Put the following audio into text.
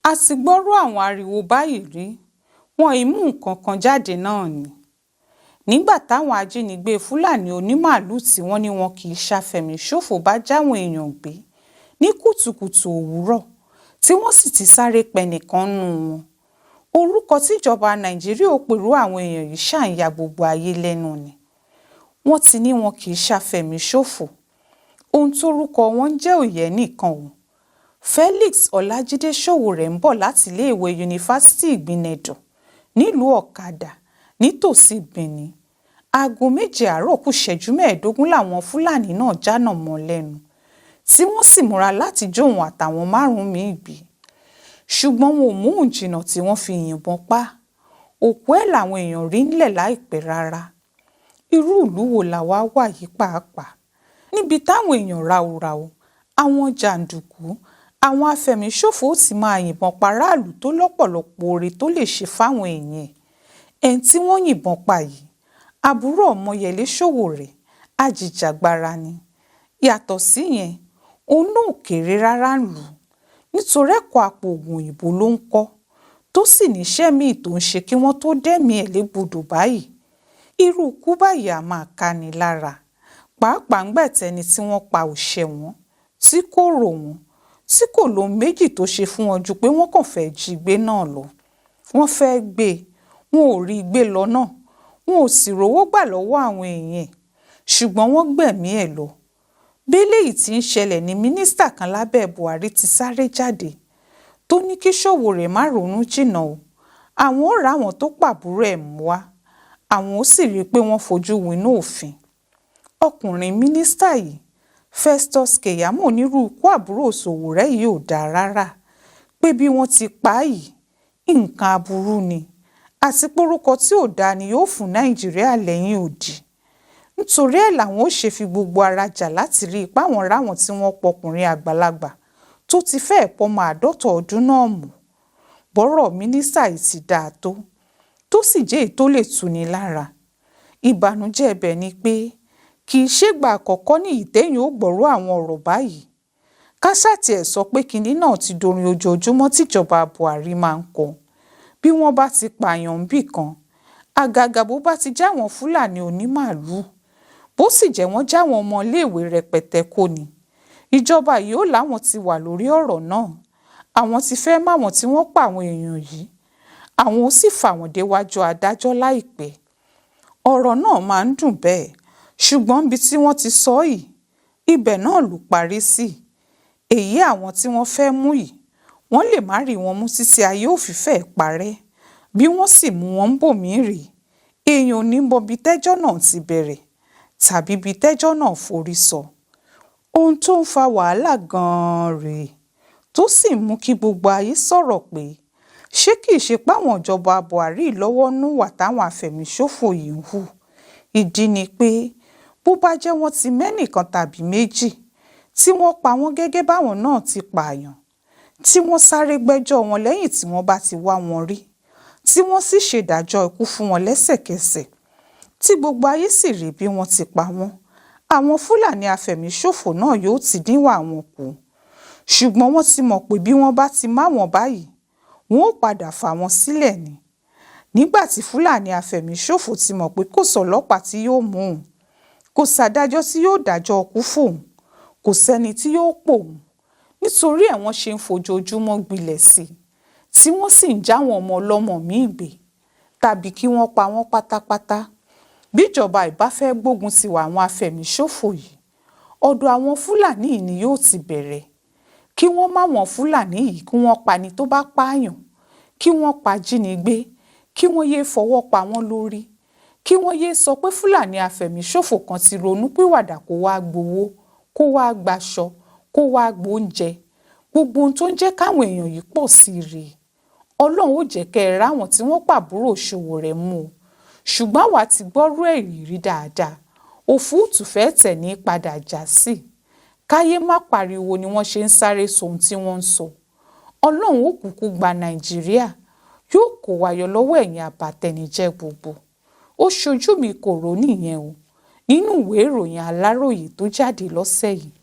a ti gbọ́rọ̀ àwọn ariwo báyìí rí, wọn ì mú nǹkan kan jáde náà ni. Nígbà táwọn ajínigbé Fúlàní onímàálù tí wọ́n ní wọn kì í ṣàfẹ̀míṣòfò bá jáwọn èèyàn gbé ní kùtùkùtù òwúrọ̀ tí wọ́n sì ti sáré pẹnìkan nù wọn. Orúkọ tíjọba Nàìjíríà ó pèrú àwọn èèyàn yìí ṣàǹyà gbogbo ayé lẹ́nu ni. Wọ́n ti ní wọn kì í ṣàfẹ̀míṣòfò. Ohun tórúkọ wọn jẹ́ òye nìkan o. Felix Ọlájídé Sowore ń bọ̀ láti iléèwé yunifásítì Ìgbìnẹ̀dọ̀ nílùú Ọ̀kadà nítòsí Benin. Aago 7 àárọ̀ kù ìṣẹ́jú 15 làwọn Fúlàní náà jánà mọ́ lẹ́nu tí wọ́n sì múra láti jó òun àtàwọn 5 míì gbé. Ṣùgbọ́n wọn ò mú òun jìnnà tí wọ́n fi yìnbọn pa. Òkú ẹ̀ làwọn èèyàn rí nílẹ̀ láìpẹ́ rárá. Irú ìlú wo làwa wà yìí pàápàá? Níbi táwọn èèyàn ráúráú, àwọn jàǹdùkú, àwọn afẹ̀míṣòfò ó ti máa yìnbọn paráàlú tó lọ́pọ̀lọpọ̀ oore tó lè ṣe fáwọn èèyàn ẹ̀. Ẹni tí wọ́n yìnbọn pa yìí, àbúrò Ọmọyẹlé Sowore, ajìjàgbara ni. Yàtọ̀ síyẹn, òun náà kéré rárá lù ú nítorí ẹ̀kọ́ àpò ògùn òyìnbó ló ń kọ́ tó sì níṣẹ́ míì tó ń ṣe kí wọ́n tó dẹ́mi ẹ̀ légbodò báyìí. Irú ikú báyìí á máa káni lára, pàápàá ń gbẹ̀tẹ́ni tí wọ́n pa òṣè wọn, tí kò rò wọ́n, tí kò lóhun méjì tó ṣe fún wọn ju pé wọ́n kàn fẹ́ jí gbé náà lọ. Wọ́n fẹ́ gbé e, wọn ò rí gbé lọ náà, wọn ò sì rówó gbà lọ́wọ́ àwọn èèyàn ẹ̀, ṣùgbọ́n wọ́n gbẹ̀mí ẹ̀ lọ. Bí eléyìí tí ń ṣẹlẹ̀ ní mínísítà kan lábẹ́ Buhari ti sáré jáde tó ní kí Sowore má ronú jìnnà o, àwọn ò ráwọn tó pàbúrò ẹ̀ mú wá, àwọn ó sì rí i pé wọ́n fojú winá òfin. Ọkùnrin mínísítà yìí, Festus Keyamo, onírú ikú àbúrò Sowore yìí ò dáa rárá, pé bí wọ́n ti pa á yìí nǹkan aburú ni àti pórúkọ tí ò dáa ni yóò fún Nàìjíríà lẹ́yìn òdì. Nítorí ẹ̀ làwọn ó ṣe fi gbogbo ara jà láti rí i páwọn ráwọn tí wọ́n pọkùnrin àgbàlagbà tó ti fẹ́ẹ̀ pọmọ 50 ọdún náà mú. Bọ́rọ̀ mínísítà yìí ti dáa tó sì jẹ́ èyí tó lè tuni lára. Ìbànújẹ́ ibẹ̀ ni pé kì í ṣègbà àkọ́kọ́ ní ìtẹ́yìn ó gbọ́rọ̀ àwọn ọ̀rọ̀ báyìí. Káṣáàtì ẹ̀ sọ pé kinní náà ti dorin ojoojúmọ́ tíjọba Buhari máa ń kọ. Bí wọ́n bá ti pààyàn bì kan, àgàgà bó bá ti jáwọn Fúlàní onímàálù, bó sì jẹ́ wọ́n jáwọn ọmọléèwé rẹpẹtẹ kó ni. Ìjọba yìí ó láwọn ti wà lórí ọ̀rọ̀ náà, àwọn ti fẹ́ máwọn tí wọ́n pa àwọn èèyàn yìí, àwọn ó sì fà wọ́n déwájú adájọ́ láìpẹ́. Ọ̀rọ̀ náà máa ń dùn bẹ́ẹ̀, ṣùgbọ́n ibi tí wọ́n ti sọ yìí, ibẹ̀ náà ló parí sí. Èyí àwọn tí wọ́n fẹ́ mú yìí, wọ́n lè má rí wọn mú títí ayé ò fi fẹ́ẹ̀ parẹ́. Bí wọ́n sì mú wọn bòmíì rèé, èèyàn ò ní mọ bí tẹ́jọ́ náà ti bẹ̀rẹ̀ tàbí bí tẹ́jọ́ náà forí sọ. Ohun tó ń fa wàhálà gan-an rèé tó sì mú kí gbogbo ayé sọ̀rọ̀ pé ṣé kìí ṣe páwọn ìjọba Buhari lọ́wọ́ nú wà táwọn afẹ̀míṣòfò yìí ń hù. Ìdí ni pé bó bá jẹ́ wọ́n ti mẹ́nìkan tàbí méjì tí wọ́n pa wọ́n gẹ́gẹ́ báwọn náà ti pààyàn, tí wọ́n sáré gbẹ́jọ́ wọn lẹ́yìn tí wọ́n bá ti wá wọn rí, tí wọ́n sì ṣèdájọ́ ikú fún wọn lẹ́sẹ̀kẹsẹ̀, tí gbogbo ayé sì rí bí wọ́n ti pa wọ́n, àwọn Fúlàní afẹ̀míṣòfò náà yóò ti dínwà wọn kù. Ṣùgbọ́n wọ́n ti mọ̀ pé bí wọ́n bá ti má wọn báyìí, wọn ó padà fà wọ́n sílẹ̀ ni. Nígbà tí Fúlàní afẹ̀míṣòfò ti mọ̀ pé kò sọ́lọ́pàá tí yóò mú òun, kò sàdájọ́ tí yóò dájọ́ ikú fóun, kò sẹ́ni tí yóò pò òun, nítorí ẹ̀ wọ́n ṣe ń fojoojúmọ́ gbilẹ̀ sí i, tí wọ́n sì ń jáwọn ọmọ ọlọ́mọ míì gbé tàbí kí wọ́n pa wọ́n pátápátá. Bíjọba ìbá fẹ́ gbógun ti wà àwọn afẹ̀míṣòfò yìí, ọ̀dọ̀ àwọn Fúlàní yìí ni yóò ti bẹ̀rẹ̀. Kí wọ́n má wọn Fúlàní yìí kí wọ́n pa ni tó bá pààyàn, kí wọ́n pa jínigbé, kí wọ́n yéé fọwọ́ pa wọ́n lórí, kí wọ́n yéé sọ pé Fúlàní afẹ̀míṣòfò kan ti ronú pìwàdà kó wá gbowó, kó wá gbaṣọ, kó wá gbóúnjẹ. Gbogbo ohun tó ń jẹ́ káwọn èèyàn yìí pọ̀ sí i rèé. Ọlọ́run ó jẹ́ kẹ́ ẹ ráwọn tí wọ́n pàbúrò Sowore mú o. Ṣùgbọ́n àwa ti gbọ́rú ẹ̀rí rí dáadáa. Òfúùtù fẹ́ tẹ̀ ní padà já sí. Káyé má pariwo ni wọ́n ṣe ń sáré sóhun tí wọ́n ń sọ. Ọlọ́run ó kúkú gba Nàìjíríà, yóò kó wa yọ lọ́wọ́ ẹ̀yin àbàtẹnijẹ́ gbogbo. Ó ṣojú mi kò rò nìyẹn o, nínú ìwé ìròyìn Aláròyé tó jáde lọ́sẹ̀ yìí.